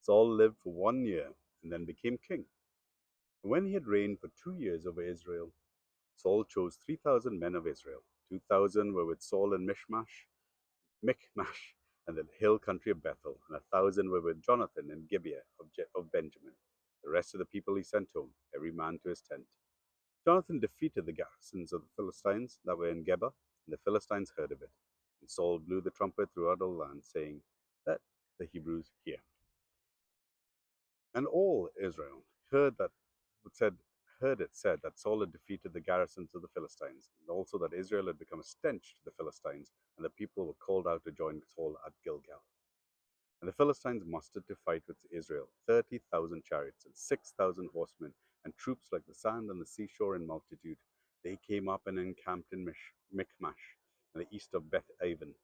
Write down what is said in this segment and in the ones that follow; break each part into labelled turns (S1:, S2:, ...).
S1: Saul lived for 1 year and then became king. When he had reigned for 2 years over Israel, Saul chose 3,000 men of Israel. 2,000 were with Saul in Michmash, and the hill country of Bethel, and 1,000 were with Jonathan in Gibeah of Benjamin. The rest of the people he sent home, every man to his tent. Jonathan defeated the garrisons of the Philistines that were in Geba, and the Philistines heard of it. And Saul blew the trumpet throughout all the land, saying, "Let the Hebrews hear." And all Israel said heard it said that Saul had defeated the garrisons of the Philistines, and also that Israel had become a stench to the Philistines, and the people were called out to join Saul at Gilgal. And the Philistines mustered to fight with Israel 30,000 chariots and 6,000 horsemen, and troops like the sand on the seashore in multitude. They came up and encamped in Michmash, in the east of Beth Aven.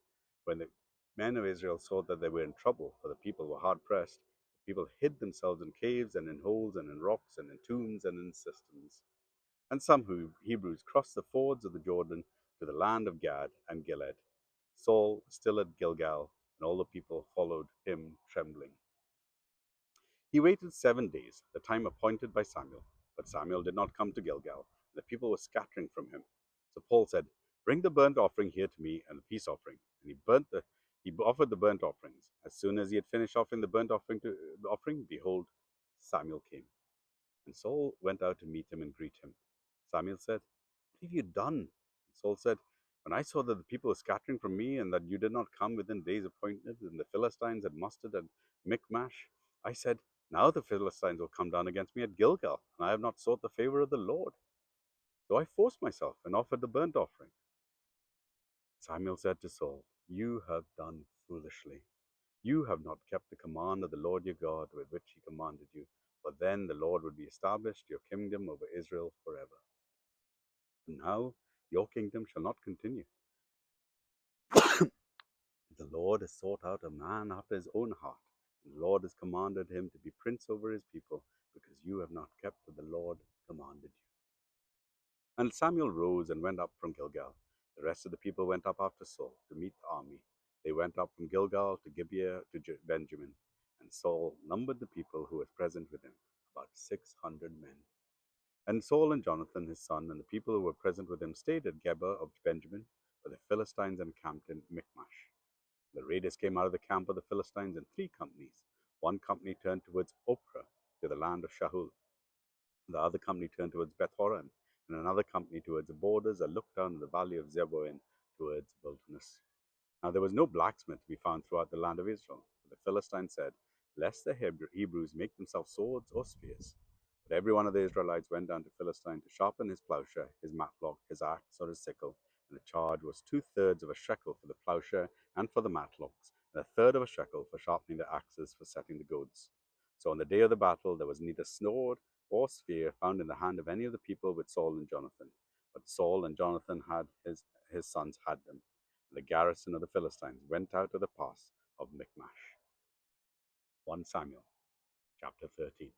S1: When the men of Israel saw that they were in trouble, for the people were hard pressed, the people hid themselves in caves and in holes and in rocks and in tombs and in cisterns. And some Hebrews crossed the fords of the Jordan to the land of Gad and Gilead. Saul was still at Gilgal, and all the people followed him trembling. He waited 7 days, the time appointed by Samuel, but Samuel did not come to Gilgal, and the people were scattering from him. So Paul said, "Bring the burnt offering here to me and the peace offering." And he offered the burnt offerings. As soon as he had finished offering the burnt offering, behold, Samuel came. And Saul went out to meet him and greet him. Samuel said, "What have you done?" And Saul said, "When I saw that the people were scattering from me, and that you did not come within days appointed, and the Philistines had mustered at Michmash, I said, now the Philistines will come down against me at Gilgal, and I have not sought the favor of the Lord. So I forced myself and offered the burnt offering." Samuel said to Saul, "You have done foolishly. You have not kept the command of the Lord your God with which he commanded you, for then the Lord would be established your kingdom over Israel forever. And now your kingdom shall not continue. The Lord has sought out a man after his own heart, and the Lord has commanded him to be prince over his people, because you have not kept what the Lord commanded you." And Samuel rose and went up from Gilgal. The rest of the people went up after Saul to meet the army. They went up from Gilgal to Gibeah to Benjamin, and Saul numbered the people who were present with him, about 600 men. And Saul and Jonathan his son and the people who were present with him stayed at Geba of Benjamin, but the Philistines encamped in Michmash. The raiders came out of the camp of the Philistines in 3 companies. One company turned towards Ophrah, to the land of Shaul. The other company turned towards Beth Horon, and another company towards the borders that looked down the valley of Zeboim towards the wilderness. Now there was no blacksmith to be found throughout the land of Israel. For the Philistines said, "Lest the Hebrews make themselves swords or spears." But every one of the Israelites went down to Philistine to sharpen his plowshare, his matlock, his axe, or his sickle. And the charge was 2/3 of a shekel for the plowshare and for the matlocks, and 1/3 of a shekel for sharpening the axes for setting the goads. So on the day of the battle there was neither sword or spear found in the hand of any of the people with Saul and Jonathan. But Saul and Jonathan had his sons had them. And the garrison of the Philistines went out of the pass of Michmash. 1 Samuel chapter 13.